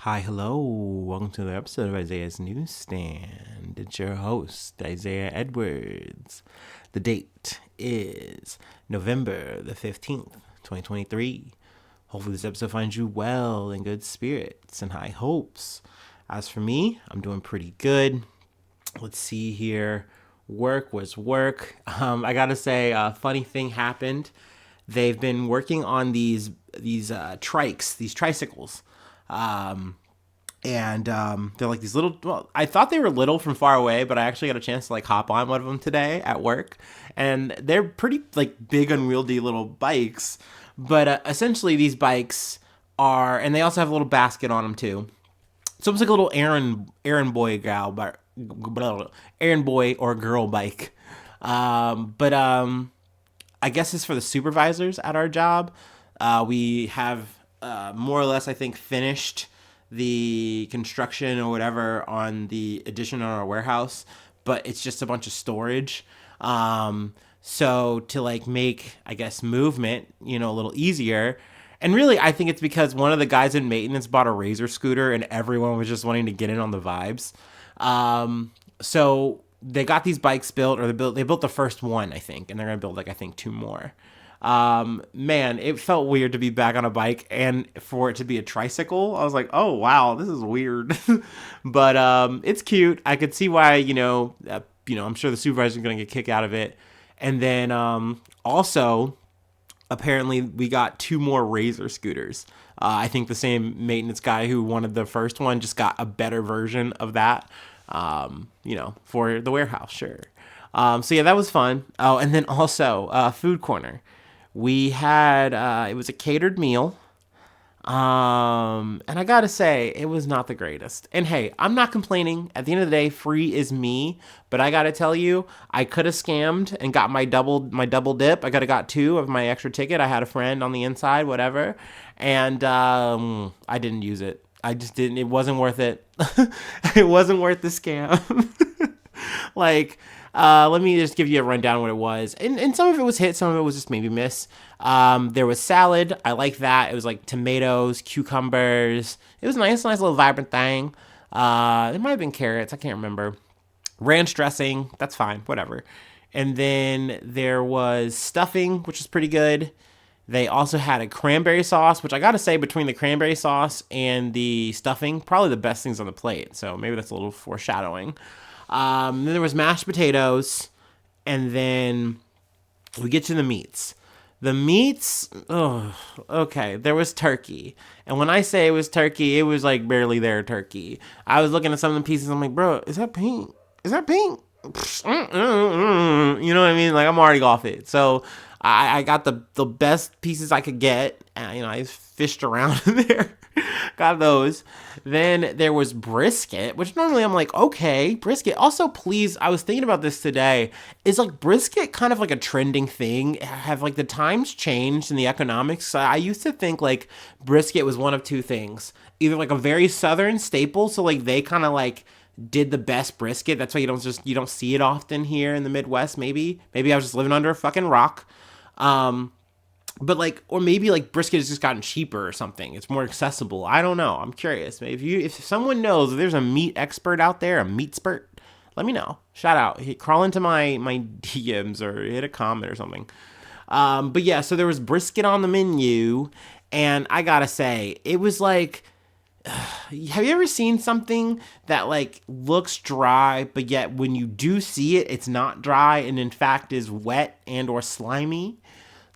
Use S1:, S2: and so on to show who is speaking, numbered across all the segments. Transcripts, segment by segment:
S1: Hi, hello. Welcome to the episode of Isaiah's Newsstand. It's your host, Isaiah Edwards. The date is November the 15th, 2023. Hopefully, this episode finds you well, in good spirits, and high hopes. As for me, I'm doing pretty good. Let's see here. Work was work. I gotta say, a funny thing happened. They've been working on these trikes, these tricycles. They're like these little, well, I thought they were little from far away, but I actually got a chance to like hop on one of them today at work, and they're pretty like big, unwieldy little bikes. But essentially, these bikes are, and they also have a little basket on them too. So it's like a little errand boy or girl bike. I guess it's for the supervisors at our job. We have more or less, I think, finished the construction or whatever on the addition on our warehouse, but it's just a bunch of storage. So to like make, I guess, movement, a little easier. And really, I think it's because one of the guys in maintenance bought a Razor scooter and everyone was just wanting to get in on the vibes. So they got these bikes built, or they built the first one, I think, and they're going to build like, I think, two more. Man, it felt weird to be back on a bike and for it to be a tricycle. I was like, oh wow, this is weird. But it's cute. I could see why, I'm sure the supervisor's going to get a kick out of it. And then also, apparently we got two more Razor scooters. I think the same maintenance guy who wanted the first one just got a better version of that, for the warehouse, sure. So yeah, that was fun. Oh, and then also food corner. We had it was a catered meal. And I gotta say, it was not the greatest. And hey, I'm not complaining. At the end of the day, free is me. But I gotta tell you, I could have scammed and got my double dip. I could have got two of my extra ticket. I had a friend on the inside, whatever, and I didn't use it. I just didn't. It wasn't worth it. It wasn't worth the scam. Like, let me just give you a rundown of what it was. And some of it was hit, some of it was just maybe miss. There was salad. I like that. It was like tomatoes, cucumbers. It was nice little vibrant thing. It might have been carrots. I can't remember. Ranch dressing. That's fine. Whatever. And then there was stuffing, which was pretty good. They also had a cranberry sauce, which I gotta say, between the cranberry sauce and the stuffing, probably the best things on the plate. So maybe that's a little foreshadowing. Then there was mashed potatoes, and then we get to the meats. The meats, okay, there was turkey. And when I say it was turkey, it was like barely there turkey. I was looking at some of the pieces, I'm like, bro, is that pink? Is that pink? You know what I mean? Like, I'm already off it. So I got the best pieces I could get. I fished around there. Got those. Then there was brisket, which normally I'm like, okay, brisket. Also, please, I was thinking about this today. Is like brisket kind of like a trending thing? Have like the times changed in the economics? I used to think like brisket was one of two things. Either like a very southern staple, so like they kind of like did the best brisket. That's why you don't see it often here in the Midwest. Maybe I was just living under a fucking rock. But like, or maybe like brisket has just gotten cheaper or something. It's more accessible. I don't know. I'm curious. If someone knows, if there's a meat expert out there, a meat spurt, let me know. Shout out. Crawl into my DMs or hit a comment or something. But yeah, so there was brisket on the menu, and I gotta say, it was like, have you ever seen something that like looks dry, but yet when you do see it, it's not dry and in fact is wet and or slimy?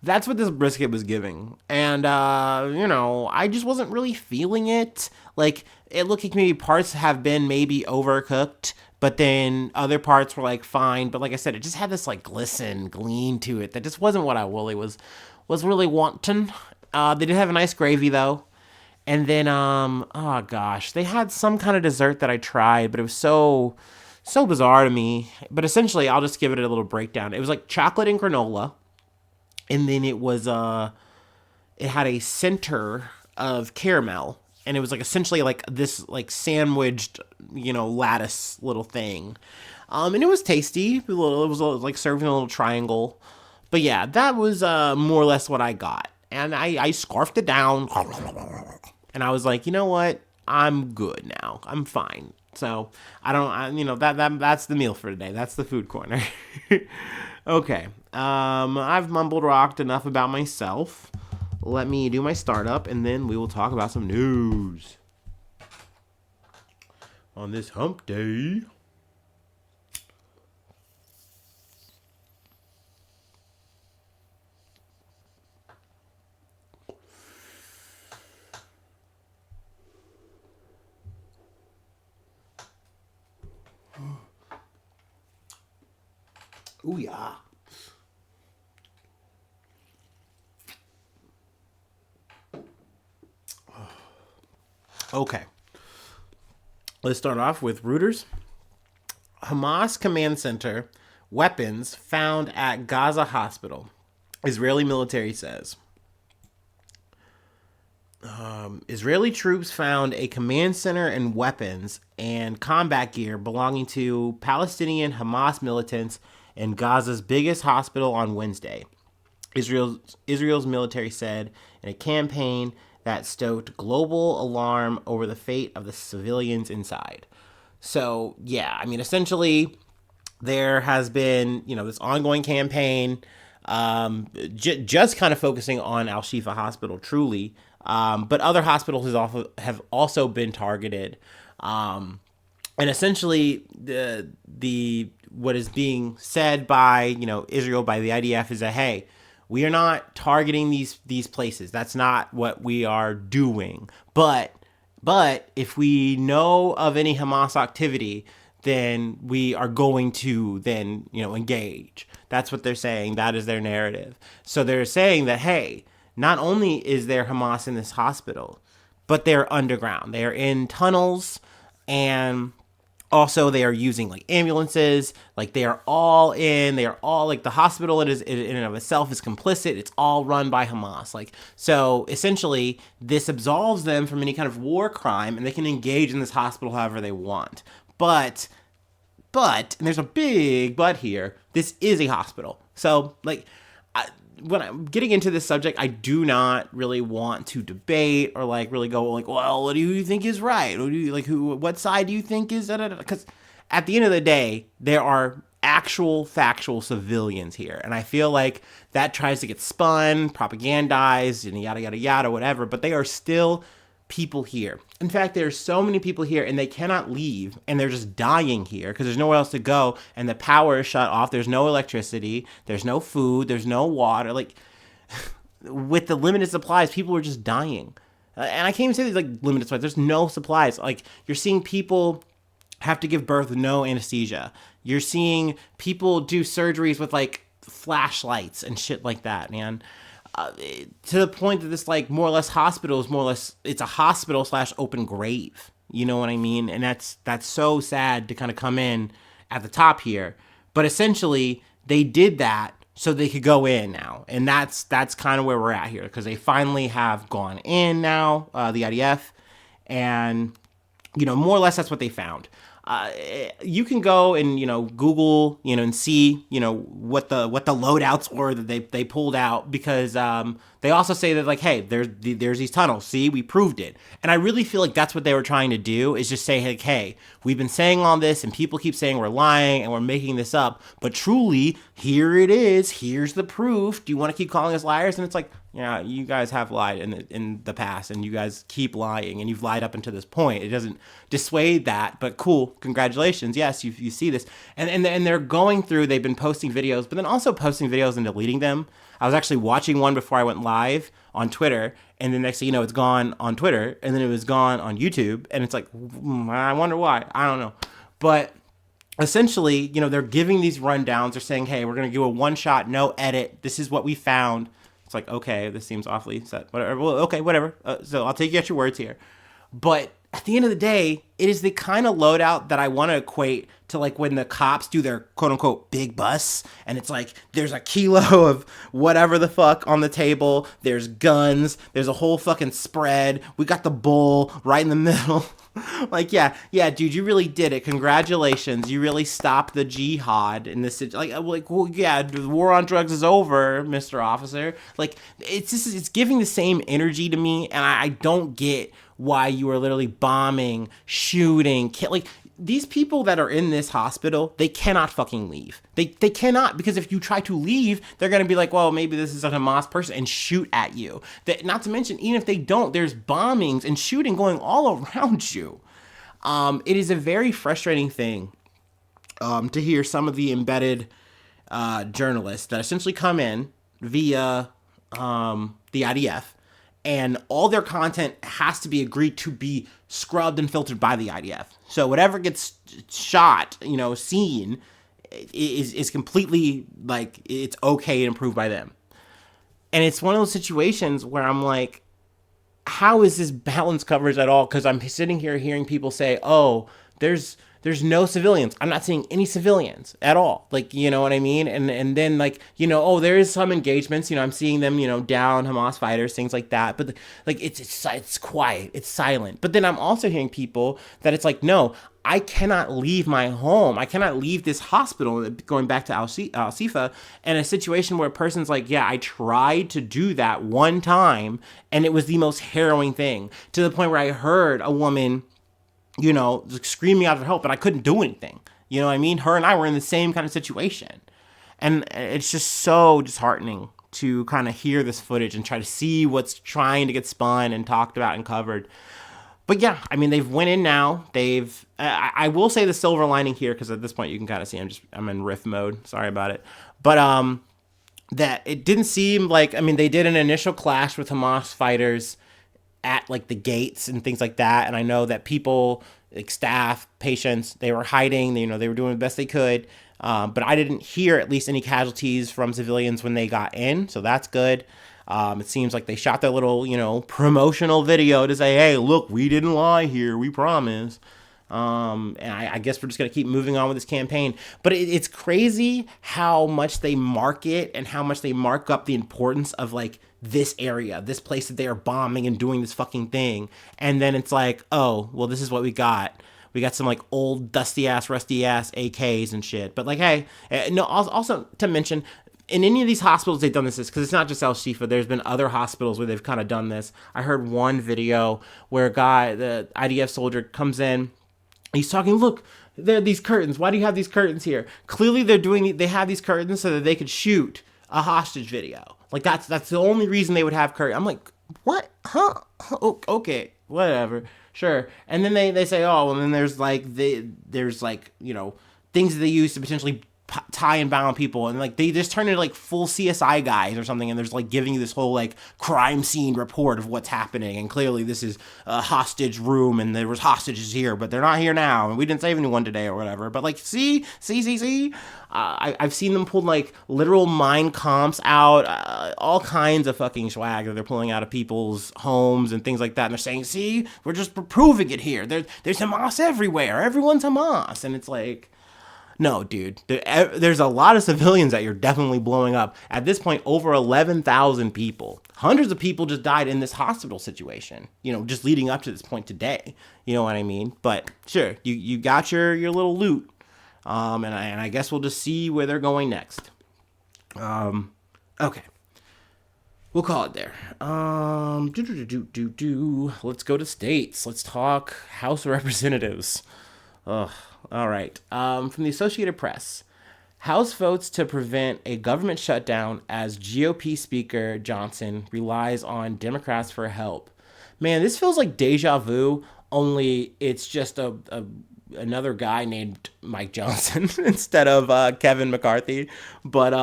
S1: That's what this brisket was giving. And, I just wasn't really feeling it. Like, it looked like maybe parts have been maybe overcooked, but then other parts were, like, fine. But like I said, it just had this, like, gleam to it that just wasn't what I really was really wanting. They did have a nice gravy, though. And then, oh, gosh, they had some kind of dessert that I tried, but it was so bizarre to me. But essentially, I'll just give it a little breakdown. It was, like, chocolate and granola. And then it had a center of caramel, and it was like essentially like this like sandwiched, lattice little thing. And it was tasty. It was like served in a little triangle. But yeah, that was more or less what I got. And I scarfed it down. And I was like, you know what? I'm good now. I'm fine. So I don't, that's the meal for today. That's the food corner. Okay. I've mumbled rocked enough about myself. Let me do my startup, and then we will talk about some news on this hump day. Ooh, yeah. Okay. Let's start off with Reuters. Hamas command center weapons found at Gaza hospital. Israeli military says. Israeli troops found a command center and weapons and combat gear belonging to Palestinian Hamas militants in Gaza's biggest hospital on Wednesday. Israel's military said in a campaign that stoked global alarm over the fate of the civilians inside. So, yeah, I mean, essentially, there has been, this ongoing campaign, just kind of focusing on Al Shifa Hospital, truly. But other hospitals have also been targeted. And essentially, the what is being said by Israel, by the IDF, is that, hey, we are not targeting these places. That's not what we are doing. But if we know of any Hamas activity, then we are going to engage. That's what they're saying. That is their narrative. So they're saying that, hey, not only is there Hamas in this hospital, but they're underground. They are in tunnels, and also they are using like ambulances. Like they are all like the hospital in and of itself is complicit. It's all run by Hamas. Like, so essentially this absolves them from any kind of war crime, and they can engage in this hospital however they want. But, and there's a big but here, this is a hospital. So, like, when I'm getting into this subject, I do not really want to debate or, like, really go, like, well, what do you think is right? What side do you think is, because at the end of the day, there are actual factual civilians here. And I feel like that tries to get spun, propagandized, and yada, yada, yada, whatever, but they are still people here. In fact, there's so many people here and they cannot leave, and they're just dying here because there's nowhere else to go, and the power is shut off. There's no electricity, there's no food, there's no water. Like, with the limited supplies, people are just dying. And I can't even say there's like limited supplies. There's no supplies. Like, you're seeing people have to give birth with no anesthesia. You're seeing people do surgeries with like flashlights and shit like that, man. To the point that this, like, more or less hospital is more or less, it's a hospital / open grave. You know what I mean? And that's so sad to kind of come in at the top here. But essentially, they did that so they could go in now. And that's kind of where we're at here, because they finally have gone in now, the IDF. And, more or less that's what they found. You can go and, Google, and see, what the loadouts were that they pulled out, because they also say that, like, hey, there's these tunnels. See, we proved it. And I really feel like that's what they were trying to do, is just say, like, hey, we've been saying all this and people keep saying we're lying and we're making this up, but truly, here it is. Here's the proof. Do you want to keep calling us liars? And it's like, yeah, you guys have lied in the past, and you guys keep lying, and you've lied up until this point. It doesn't dissuade that, but cool, congratulations. Yes, you see this. And they're going through, they've been posting videos, but then also posting videos and deleting them. I was actually watching one before I went live on Twitter, and the next thing you know, it's gone on Twitter, and then it was gone on YouTube, and it's like, I wonder why. I don't know. But essentially, they're giving these rundowns. They're saying, hey, we're going to do a one-shot, no edit. This is what we found. It's like, okay, this seems awfully set. Whatever. Well, okay, whatever. So I'll take you at your words here. But at the end of the day, it is the kind of loadout that I want to equate to, like, when the cops do their quote-unquote big busts, and it's like there's a kilo of whatever the fuck on the table, there's guns, there's a whole fucking spread, we got the bull right in the middle. Like, yeah, dude, you really did it. Congratulations. You really stopped the jihad in this. Well, yeah, the war on drugs is over, Mr. Officer. Like, it's giving the same energy to me, and I don't get why you are literally bombing, shooting, like these people that are in this hospital, they cannot fucking leave. They cannot, because if you try to leave, they're going to be like, well, maybe this is a Hamas person, and shoot at you. Not to mention, even if they don't, there's bombings and shooting going all around you. It is a very frustrating thing to hear some of the embedded journalists that essentially come in via the IDF, and all their content has to be agreed to be scrubbed and filtered by the IDF. So whatever gets shot, seen, is completely like, it's okay and approved by them. And it's one of those situations where I'm like, how is this balanced coverage at all? Because I'm sitting here hearing people say, oh, there's no civilians. I'm not seeing any civilians at all. Like, you know what I mean? And then like, oh, there is some engagements, I'm seeing them, down Hamas fighters, things like that. But like, it's quiet, it's silent. But then I'm also hearing people that it's like, no, I cannot leave my home. I cannot leave this hospital, going back to Al-Sifa, and a situation where a person's like, yeah, I tried to do that one time, and it was the most harrowing thing, to the point where I heard a woman, screaming out for help, but I couldn't do anything. You know what I mean? Her and I were in the same kind of situation. And it's just so disheartening to kind of hear this footage and try to see what's trying to get spun and talked about and covered. But yeah, I mean, they've went in now. I will say the silver lining here, because at this point you can kind of see I'm in riff mode. Sorry about it. But that it didn't seem like, they did an initial clash with Hamas fighters at like the gates and things like that. And I know that people, like staff, patients, they were hiding, they were doing the best they could. But I didn't hear at least any casualties from civilians when they got in. So that's good. It seems like they shot their little, promotional video to say, hey, look, we didn't lie here. We promise. And I guess we're just going to keep moving on with this campaign. But it's crazy how much they market and how much they mark up the importance of like this area, this place that they are bombing and doing this fucking thing. And then it's like, oh, well, this is what we got. We got some like old dusty ass, rusty ass AKs and shit. But like, hey, no, also to mention, in any of these hospitals they've done this, because it's not just Al-Shifa. There's been other hospitals where they've kind of done this. I heard one video where a guy, the IDF soldier, comes in. He's talking, look, there are these curtains. Why do you have these curtains here? Clearly they have these curtains so that they could shoot a hostage video. Like that's the only reason they would have curtains. I'm like, what? Huh? Okay, whatever. Sure. And then they say, oh, well, then there's like things that they use to potentially tie and bound people, and like they just turn into like full CSI guys or something, and there's like giving you this whole like crime scene report of what's happening, and clearly this is a hostage room and there was hostages here, but they're not here now, and we didn't save anyone today or whatever. But like, see, I've seen them pull like literal mind comps out, all kinds of fucking swag that they're pulling out of people's homes and things like that, and they're saying, see, we're just proving it here. There's Hamas everywhere. Everyone's Hamas. And it's like, no, dude, there's a lot of civilians that you're definitely blowing up. At this point, over 11,000 people. Hundreds of people just died in this hospital situation, just leading up to this point today. You know what I mean? But sure, you got your little loot. And I guess we'll just see where they're going next. Okay. We'll call it there. Let's go to states. Let's talk House of Representatives. Ugh. All right. From the Associated Press, House votes to prevent a government shutdown as GOP Speaker Johnson relies on Democrats for help. Man, this feels like deja vu, only it's just another guy named Mike Johnson instead of Kevin McCarthy. But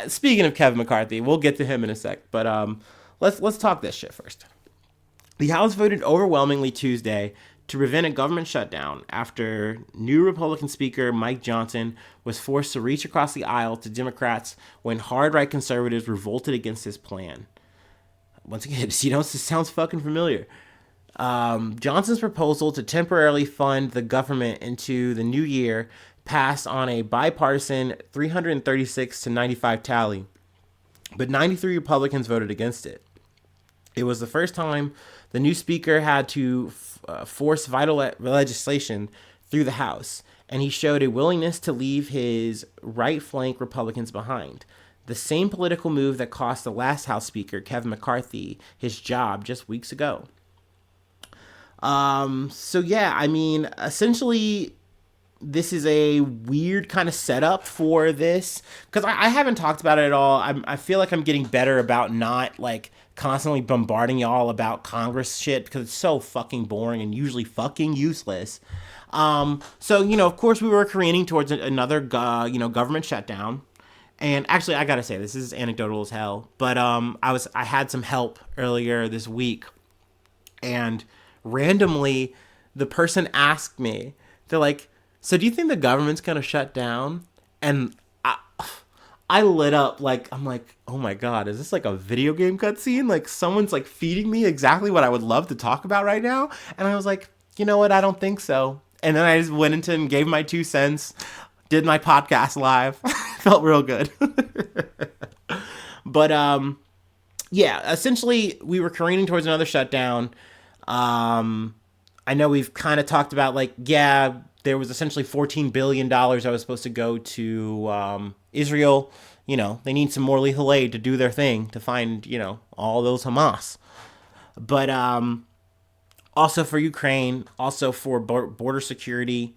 S1: speaking of Kevin McCarthy, we'll get to him in a sec. But let's talk this shit first. The House voted overwhelmingly Tuesday to prevent a government shutdown after new Republican Speaker Mike Johnson was forced to reach across the aisle to Democrats when hard-right conservatives revolted against his plan. Once again, this sounds fucking familiar. Johnson's proposal to temporarily fund the government into the new year passed on a bipartisan 336 to 95 tally, but 93 Republicans voted against it. It was the first time the new speaker had to force vital legislation through the House, and he showed a willingness to leave his right flank Republicans behind. The same political move that cost the last House Speaker, Kevin McCarthy, his job just weeks ago. So yeah, I mean, essentially, this is a weird kind of setup for this because I haven't talked about it at all. I feel like I'm getting better about not like constantly bombarding y'all about Congress shit because it's so fucking boring and usually fucking useless. So of course, we were careening towards another government shutdown. And actually, I gotta say, this is anecdotal as hell. But I had some help earlier this week, and randomly, the person asked me, they're like, "So do you think the government's gonna shut down?" And I lit up like I'm like, "Oh my god, is this like a video game cutscene? Like someone's like feeding me exactly what I would love to talk about right now?" And I was like, "You know what? I don't think so." And then I just went into and gave my 2 cents, did my podcast live. Felt real good. But yeah, essentially we were careening towards another shutdown. I know we've kind of talked about like, yeah, there was essentially $14 billion that was supposed to go to Israel. They need some more lethal aid to do their thing to find, all those Hamas. But also for Ukraine, also for border security.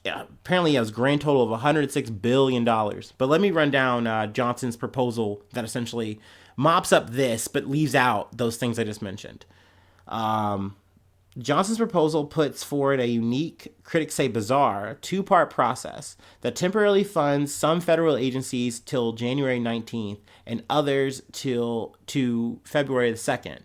S1: Yeah, apparently it was a grand total of $106 billion. But let me run down Johnson's proposal that essentially mops up this, but leaves out those things I just mentioned. Johnson's proposal puts forward a unique, critics say bizarre, two-part process that temporarily funds some federal agencies till January 19th and others to February the 2nd.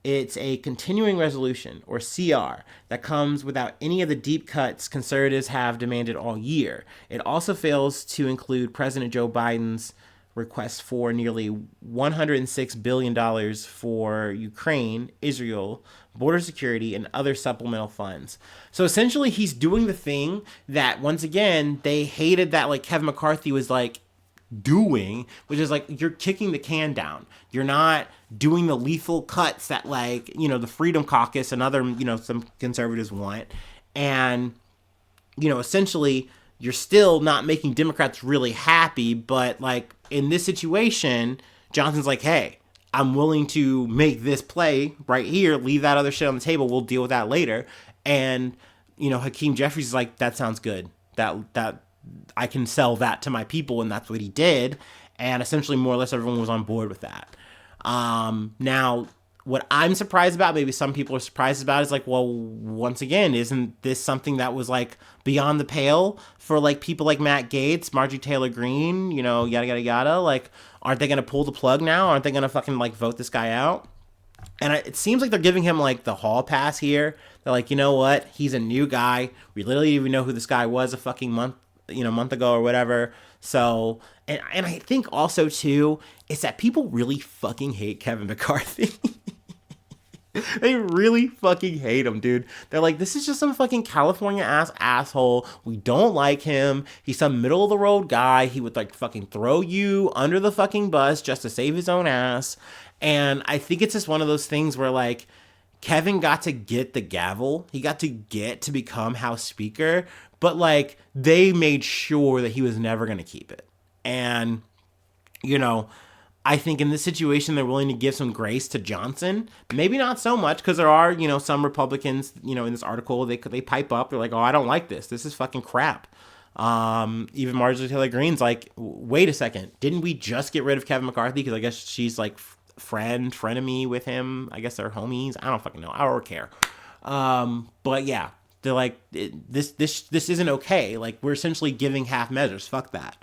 S1: It's a continuing resolution, or CR, that comes without any of the deep cuts conservatives have demanded all year. It also fails to include President Joe Biden's request for nearly $106 billion for Ukraine, Israel, border security, and other supplemental funds. So essentially, he's doing the thing that, once again, they hated that like Kevin McCarthy was like doing, which is like you're kicking the can down. You're not doing the lethal cuts that like, the Freedom Caucus and other, some conservatives want. And, essentially you're still not making Democrats really happy. But like in this situation, Johnson's like, hey, I'm willing to make this play right here. Leave that other shit on the table. We'll deal with that later. And, Hakeem Jeffries is like, that sounds good. That I can sell that to my people, and that's what he did. And essentially, more or less, everyone was on board with that. Now, what I'm surprised about, maybe some people are surprised about, is like, well, once again, isn't this something that was like beyond the pale for like people like Matt Gaetz, Marjorie Taylor Greene, yada yada yada? Like, aren't they gonna pull the plug now? Aren't they gonna fucking like vote this guy out? And it seems like they're giving him like the hall pass here. They're like, you know what? He's a new guy. We literally didn't even know who this guy was a fucking month ago or whatever. So, and I think also too, is that people really fucking hate Kevin McCarthy. They really fucking hate him, dude. They're like, this is just some fucking California asshole. We don't like him. He's some middle of the road guy. He would like fucking throw you under the fucking bus just to save his own ass. And I think it's just one of those things where like Kevin got to get the gavel. He got to get to become House Speaker, but like they made sure that he was never going to keep it. And, I think in this situation, they're willing to give some grace to Johnson. Maybe not so much, because there are, some Republicans, in this article, they pipe up. They're like, oh, I don't like this. This is fucking crap. Even Marjorie Taylor Greene's like, wait a second. Didn't we just get rid of Kevin McCarthy? Because I guess she's like frenemy with him. I guess they're homies. I don't fucking know. I don't care. But yeah, they're like, this isn't okay. Like, we're essentially giving half measures. Fuck that.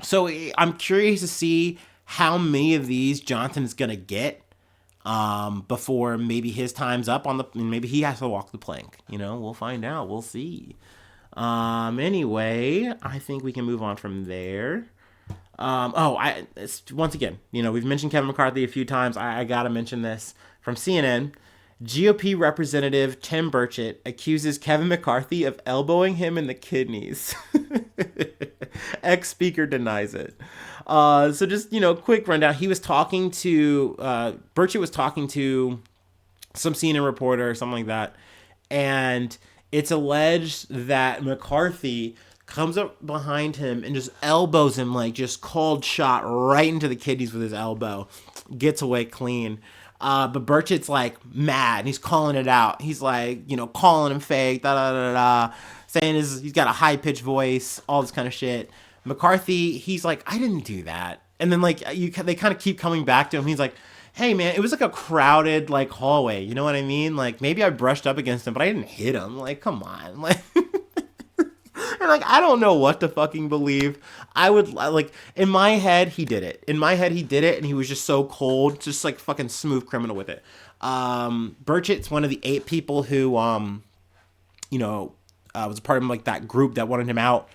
S1: So I'm curious to see how many of these Johnson is going to get before maybe his time's up maybe he has to walk the plank. We'll find out. We'll see. Anyway, I think we can move on from there. Once again, we've mentioned Kevin McCarthy a few times. I got to mention this from CNN. GOP Representative Tim Burchett accuses Kevin McCarthy of elbowing him in the kidneys. Ex-speaker denies it. So just, quick rundown. He was talking to, Burchett was talking to some CNN reporter or something like that. And it's alleged that McCarthy comes up behind him and just elbows him, like just cold shot right into the kidneys with his elbow. Gets away clean. But Burchett's like mad and he's calling it out. He's like, calling him fake, da da da da, saying he's got a high pitched voice, all this kind of shit. McCarthy, he's like, I didn't do that. And then like they kind of keep coming back to him. He's like, hey man, it was like a crowded like hallway. You know what I mean? Like maybe I brushed up against him, but I didn't hit him. Like, come on, like. And like, I don't know what to fucking believe. I would like, in my head, he did it. In my head, he did it, and he was just so cold, just like fucking smooth criminal with it. Burchett's one of the 8 people who, was a part of like that group that wanted him out.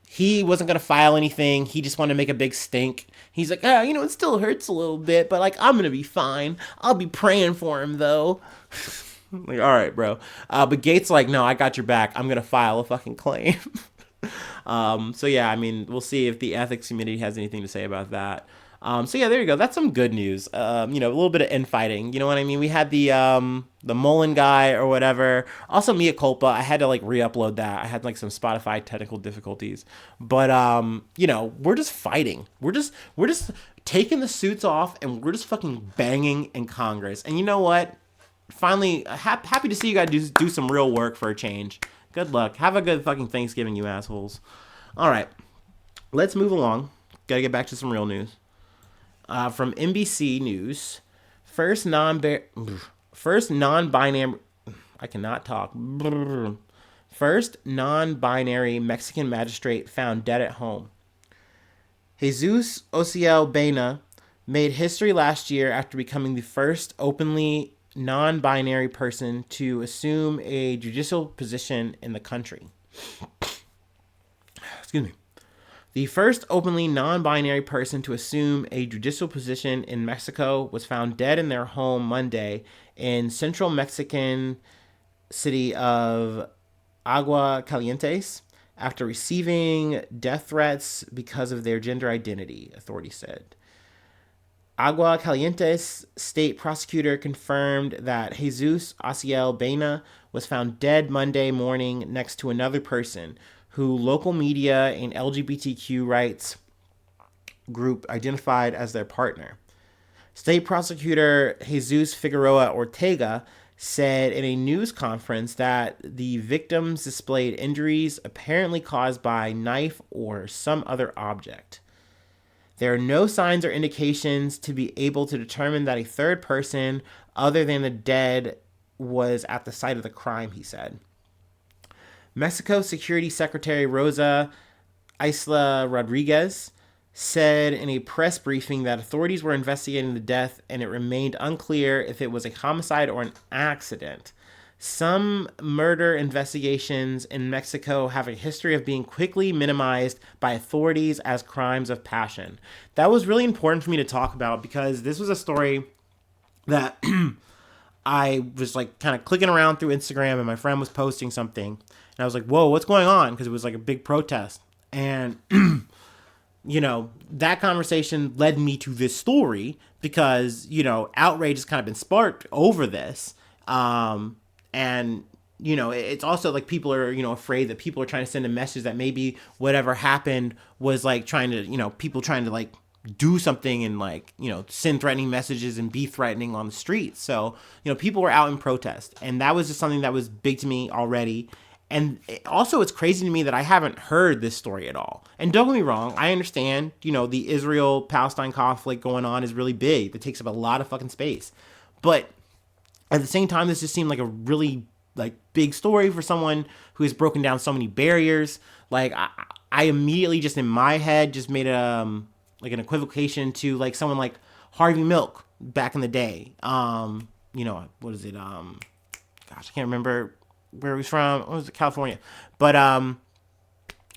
S1: He wasn't gonna file anything. He just wanted to make a big stink. He's like, it still hurts a little bit, but like, I'm gonna be fine. I'll be praying for him though. Like, all right, bro. But Gates like, no, I got your back. I'm gonna file a fucking claim. So yeah, I mean, we'll see if the ethics committee has anything to say about that. So yeah, there you go. That's some good news. A little bit of infighting. You know what I mean? We had the Mullen guy or whatever. Also, mea culpa. I had to like re-upload that. I had like some Spotify technical difficulties. But we're just fighting. We're just taking the suits off and we're just fucking banging in Congress. And you know what? Finally, happy to see you guys do some real work for a change. Good luck. Have a good fucking Thanksgiving, you assholes. All right, let's move along. Gotta get back to some real news. From NBC News, first non-binary. I cannot talk. First non-binary Mexican magistrate found dead at home. Jesus Ociel Baena made history last year after becoming the first openly non-binary person to assume a judicial position in the country. Excuse me. The first openly non-binary person to assume a judicial position in Mexico was found dead in their home Monday in central Mexican city of Agua Calientes after receiving death threats because of their gender identity, authorities said. Agua Calientes state prosecutor confirmed that Jesus Ociel Baena was found dead Monday morning next to another person who local media and LGBTQ rights group identified as their partner. State prosecutor Jesus Figueroa Ortega said in a news conference that the victims displayed injuries apparently caused by knife or some other object. There are no signs or indications to be able to determine that a third person other than the dead was at the site of the crime, he said. Mexico Security Secretary Rosa Isla Rodriguez said in a press briefing that authorities were investigating the death and it remained unclear if it was a homicide or an accident. Some murder investigations in Mexico have a history of being quickly minimized by authorities as crimes of passion. That was really important for me to talk about because this was a story that I was like kind of clicking around through Instagram and my friend was posting something. And I was like, whoa, what's going on? Because it was like a big protest. And, that conversation led me to this story because, outrage has kind of been sparked over this. And, it's also like people are, afraid that people are trying to send a message that maybe whatever happened was like trying to, people trying to like do something and like, send threatening messages and be threatening on the streets. So, people were out in protest. And that was just something that was big to me already. And it's crazy to me that I haven't heard this story at all. And don't get me wrong, I understand, the Israel-Palestine conflict going on is really big. It takes up a lot of fucking space. But at the same time, this just seemed like a really like big story for someone who has broken down so many barriers. Like I immediately just in my head just made like an equivocation to like someone like Harvey Milk back in the day. What is it? I can't remember where he was from. What was it? California. But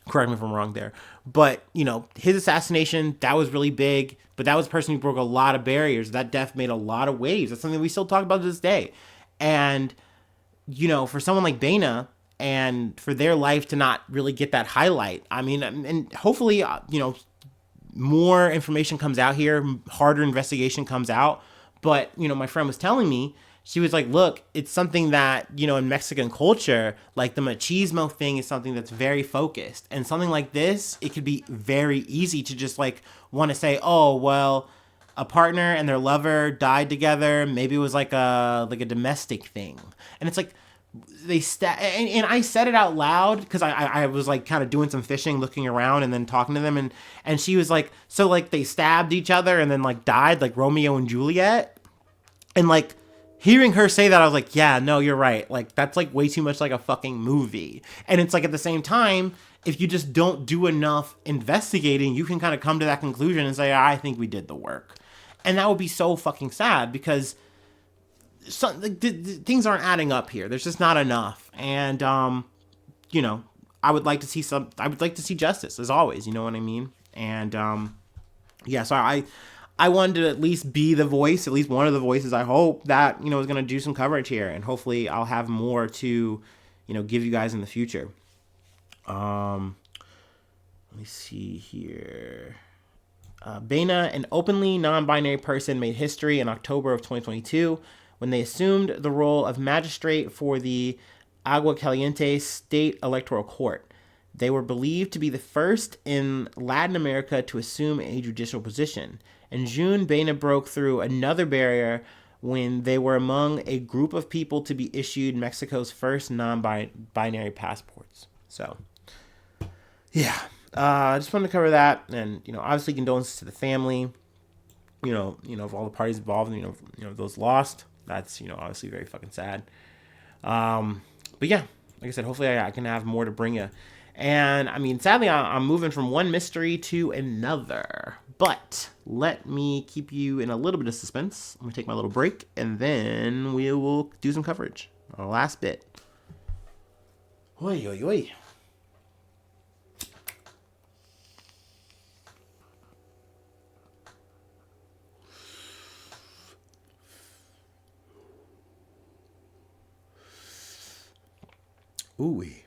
S1: correct me if I'm wrong there. But his assassination, that was really big. But that was a person who broke a lot of barriers. That death made a lot of waves. That's something we still talk about to this day. And, for someone like Baena and for their life to not really get that highlight, I mean, and hopefully, more information comes out here, harder investigation comes out. But, my friend was telling me, she was like, look, it's something that, in Mexican culture, like the machismo thing is something that's very focused. And something like this, it could be very easy to just like want to say, oh, well, a partner and their lover died together. Maybe it was like a domestic thing, and it's like and I said it out loud because I was like kind of doing some fishing, looking around, and then talking to them, and she was like, so like they stabbed each other and then like died like Romeo and Juliet, and like hearing her say that, I was like, yeah, no, you're right. Like, that's like way too much like a fucking movie. And it's like at the same time, if you just don't do enough investigating, you can kind of come to that conclusion and say, I think we did the work. And that would be so fucking sad because things aren't adding up here. There's just not enough. And, you know, I would like to see justice as always. You know what I mean? And, yeah, so I wanted to at least be the voice, at least one of the voices, I hope, that, you know, is going to do some coverage here. And hopefully I'll have more to, you know, give you guys in the future. Let me see here. Baena, an openly non-binary person, made history in October of 2022 when they assumed the role of magistrate for the Agua Caliente State Electoral Court. They were believed to be the first in Latin America to assume a judicial position. In June, Baena broke through another barrier when they were among a group of people to be issued Mexico's first non-binary passports. So, yeah, I just wanted to cover that, and you know, obviously condolences to the family, you know, of all the parties involved, and, you know, those lost. That's, you know, obviously very fucking sad. But yeah, like I said, hopefully I can have more to bring you. And I mean, sadly, I'm moving from one mystery to another. But let me keep you in a little bit of suspense. I'm gonna take my little break, and then we will do some coverage. Our last bit. Oi, oi, oi. Ooh-wee.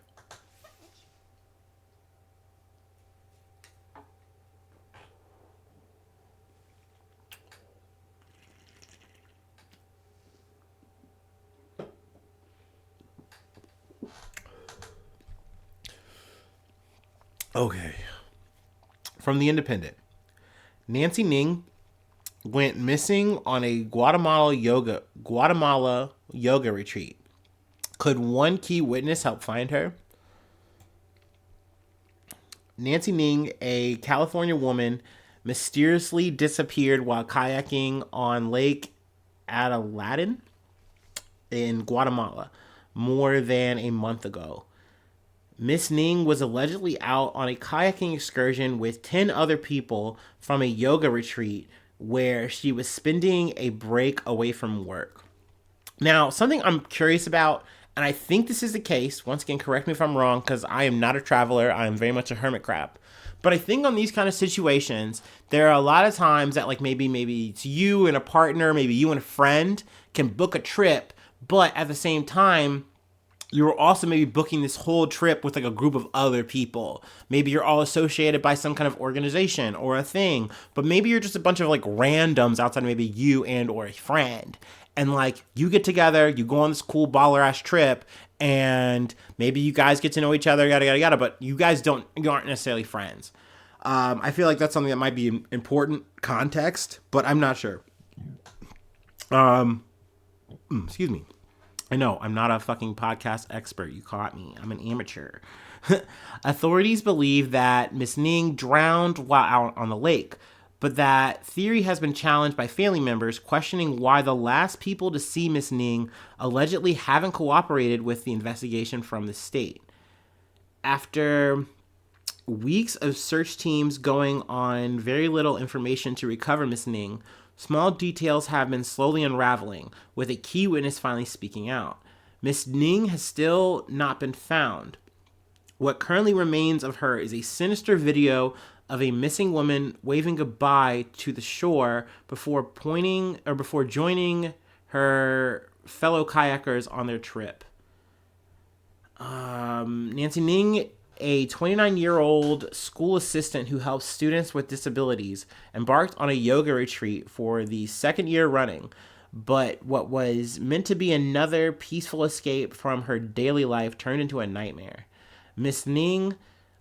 S1: Okay. From The Independent. Nancy Ning went missing on a Guatemala yoga retreat. Could one key witness help find her? Nancy Ning, a California woman, mysteriously disappeared while kayaking on Lake Ataladan in Guatemala more than a month ago. Miss Ning was allegedly out on a kayaking excursion with 10 other people from a yoga retreat where she was spending a break away from work. Now, something I'm curious about, and I think this is the case, once again, correct me if I'm wrong, because I am not a traveler, I am very much a hermit crab. But I think on these kind of situations, there are a lot of times that like maybe it's you and a partner, maybe you and a friend can book a trip, but at the same time, you're also maybe booking this whole trip with like a group of other people. Maybe you're all associated by some kind of organization or a thing, but maybe you're just a bunch of like randoms outside of maybe you and or a friend. And like you get together, you go on this cool baller ass trip, and maybe you guys get to know each other, yada yada yada. But you aren't necessarily friends. I feel like that's something that might be important context, but I'm not sure. Excuse me. I know, I'm not a fucking podcast expert. You caught me. I'm an amateur. Authorities believe that Miss Ning drowned while out on the lake, but that theory has been challenged by family members questioning why the last people to see Miss Ning allegedly haven't cooperated with the investigation from the state. After weeks of search teams going on very little information to recover Miss Ning, small details have been slowly unraveling, with a key witness finally speaking out. Miss Ning has still not been found. What currently remains of her is a sinister video of a missing woman waving goodbye to the shore before joining her fellow kayakers on their trip. Nancy Ning, a 29-year-old school assistant who helps students with disabilities, embarked on a yoga retreat for the second year running, but what was meant to be another peaceful escape from her daily life turned into a nightmare. Miss Ning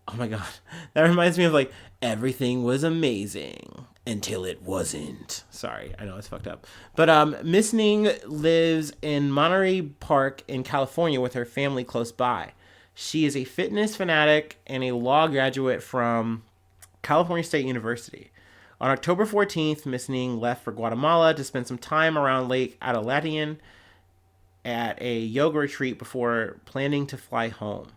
S1: Oh my god, that reminds me of like everything was amazing until it wasn't. Sorry, I know it's fucked up. But Miss Ning lives in Monterey Park in California with her family close by. She is a fitness fanatic and a law graduate from California State University. On October 14th, Miss Ning left for Guatemala to spend some time around Lake Atalatian at a yoga retreat before planning to fly home.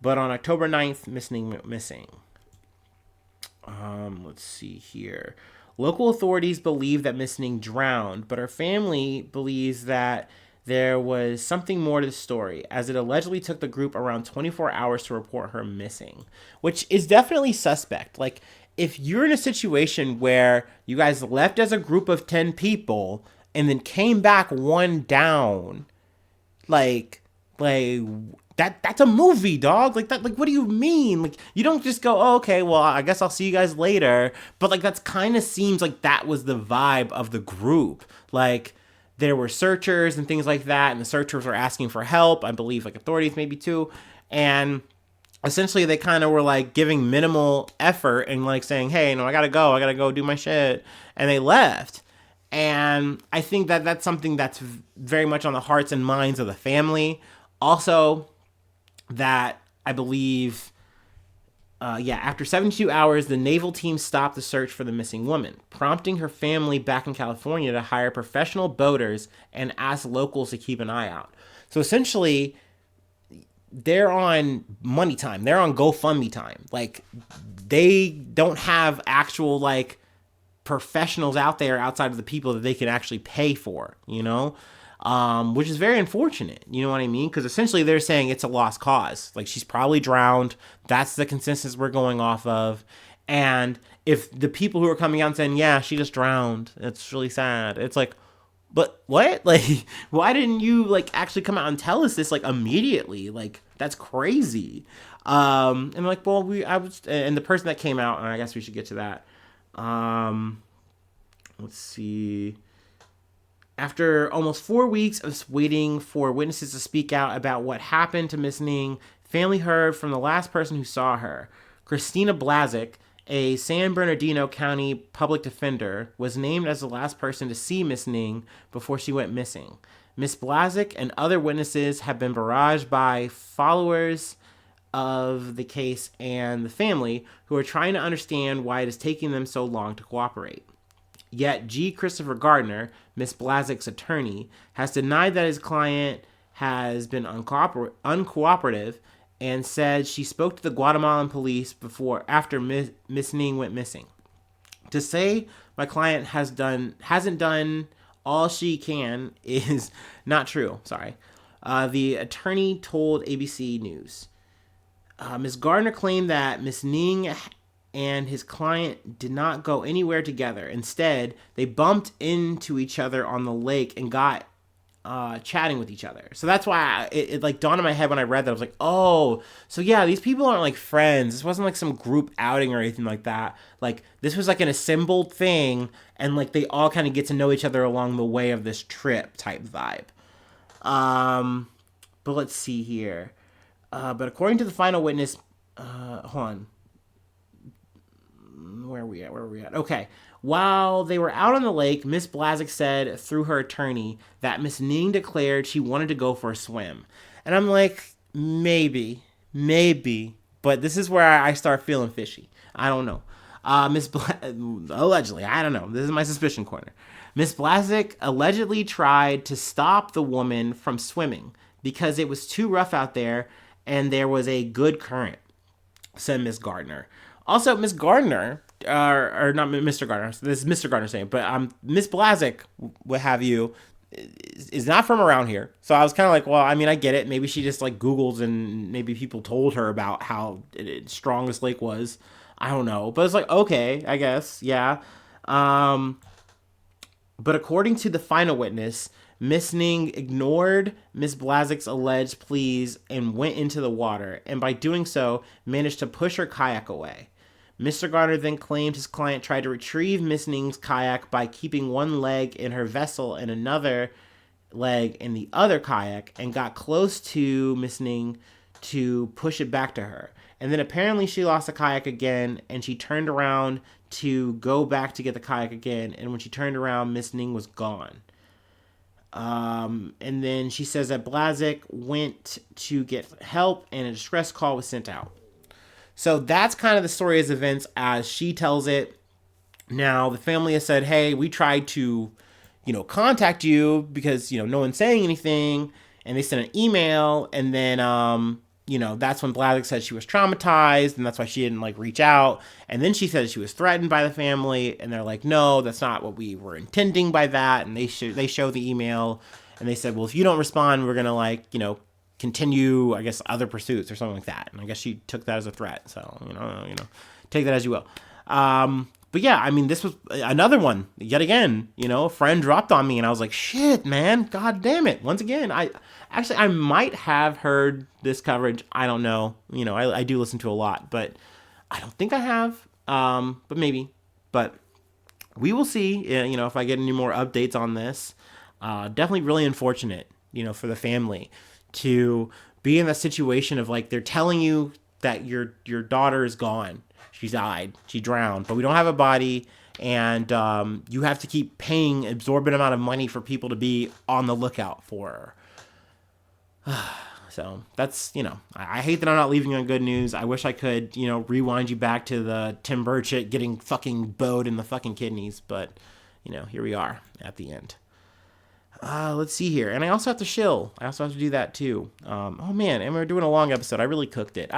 S1: But on October 9th, Miss Ning went missing. Let's see here. Local authorities believe that Miss Ning drowned, but her family believes that there was something more to the story, as it allegedly took the group around 24 hours to report her missing, which is definitely suspect. Like, if you're in a situation where you guys left as a group of 10 people and then came back one down, like that's a movie, dog. Like that, like what do you mean? Like you don't just go, oh, okay, well, I guess I'll see you guys later. But like that's kind of seems like that was the vibe of the group. Like there were searchers and things like that, and the searchers were asking for help. I believe like authorities maybe too, and essentially they kind of were like giving minimal effort and like saying, hey, I gotta go do my shit, and they left. And I think that that's something that's very much on the hearts and minds of the family. Also, that I believe, after 72 hours, the naval team stopped the search for the missing woman, prompting her family back in California to hire professional boaters and ask locals to keep an eye out. So essentially, they're on money time. They're on GoFundMe time. Like, they don't have actual, like, professionals out there outside of the people that they can actually pay for, which is very unfortunate. You know what I mean? Because essentially they're saying it's a lost cause. Like she's probably drowned. That's the consensus we're going off of. And if the people who are coming out and saying, yeah, she just drowned, it's really sad. It's like, but what? Like, why didn't you like actually come out and tell us this like immediately? Like, that's crazy. And like, well, and the person that came out, and I guess we should get to that. Let's see. After almost 4 weeks of waiting for witnesses to speak out about what happened to Miss Ning, family heard from the last person who saw her. Christina Blazik, a San Bernardino County public defender, was named as the last person to see Miss Ning before she went missing. Miss Blazik and other witnesses have been barraged by followers of the case and the family who are trying to understand why it is taking them so long to cooperate. Yet G. Christopher Gardner, Miss Blazik's attorney, has denied that his client has been uncooperative and said she spoke to the Guatemalan police after Miss Ning went missing. To say my client hasn't done all she can is not true. Sorry. The attorney told ABC News. Ms. Gardner claimed that Miss Ning and his client did not go anywhere together. Instead, they bumped into each other on the lake and got chatting with each other. So that's why it like dawned in my head when I read that. I was like, oh, so yeah, these people aren't like friends. This wasn't like some group outing or anything like that. Like this was like an assembled thing, and like they all kind of get to know each other along the way of this trip type vibe. But let's see here. But according to the final witness, hold on. Where are we at? Okay. While they were out on the lake, Miss Blazik said through her attorney that Miss Ning declared she wanted to go for a swim. And I'm like, maybe. But this is where I start feeling fishy. I don't know. Allegedly, I don't know. This is my suspicion corner. Miss Blazik allegedly tried to stop the woman from swimming because it was too rough out there and there was a good current, said Miss Gardner. Also, Miss Gardner, or not Mr. Gardner, this is Mr. Gardner saying, but Miss Blazik, what have you, is not from around here. So I was kind of like, well, I mean, I get it. Maybe she just like Googles and maybe people told her about how strong this lake was. I don't know. But it's like, okay, I guess, yeah. But according to the final witness, Miss Ning ignored Miss Blazik's alleged pleas and went into the water, and by doing so, managed to push her kayak away. Mr. Gardner then claimed his client tried to retrieve Miss Ning's kayak by keeping one leg in her vessel and another leg in the other kayak, and got close to Miss Ning to push it back to her. And then apparently she lost the kayak again, and she turned around to go back to get the kayak again. And when she turned around, Miss Ning was gone. And then she says that Blazek went to get help, and a distress call was sent out. So that's kind of the story as events as she tells it. Now, the family has said, hey, we tried to, contact you because, no one's saying anything. And they sent an email. And then, that's when Blazek said she was traumatized. And that's why she didn't, reach out. And then she said she was threatened by the family. And they're like, no, that's not what we were intending by that. And they show the email. And they said, well, if you don't respond, we're going to, continue, I guess, other pursuits or something like that. And I guess she took that as a threat. So, take that as you will. But yeah, I mean, this was another one yet again, a friend dropped on me and I was like, shit, man, God damn it. Once again, I might have heard this coverage. I don't know. I do listen to a lot, but I don't think I have. But maybe, but we will see, if I get any more updates on this. Definitely really unfortunate, for the family to be in that situation of they're telling you that your daughter is gone. She died. She drowned. But we don't have a body. And you have to keep paying exorbitant amount of money for people to be on the lookout for her. So that's, I hate that I'm not leaving on good news. I wish I could, rewind you back to the Tim Burchett getting fucking bowed in the fucking kidneys. But, here we are at the end. Let's see here. And I also have to shill. I also have to do that too. Oh man, and we're doing a long episode. I really cooked it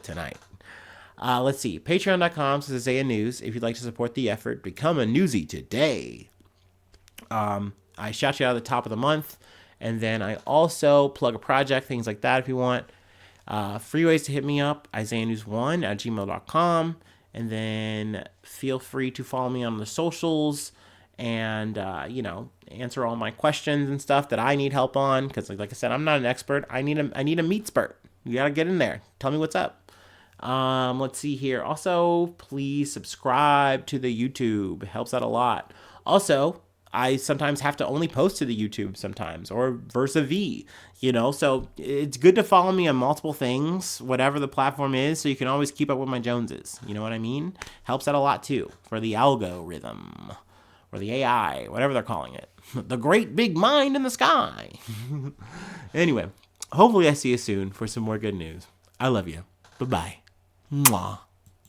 S1: tonight. Let's see. Patreon.com/Isaiah News. If you'd like to support the effort, become a newsie today. I shout you out at the top of the month. And then I also plug a project, things like that if you want. Free ways to hit me up, isaiahnews1@gmail.com. And then feel free to follow me on the socials and, answer all my questions and stuff that I need help on. Because like I said, I'm not an expert. I need a meat spurt. You got to get in there. Tell me what's up. Let's see here. Also, please subscribe to the YouTube. It helps out a lot. Also, I sometimes have to only post to the YouTube sometimes, or versa v, so it's good to follow me on multiple things, whatever the platform is, so you can always keep up with my Joneses. You know what I mean? Helps out a lot too for the algorithm or the AI, whatever they're calling it. The great big mind in the sky. Anyway, hopefully I see you soon for some more good news. I love you. Bye-bye. Mwah.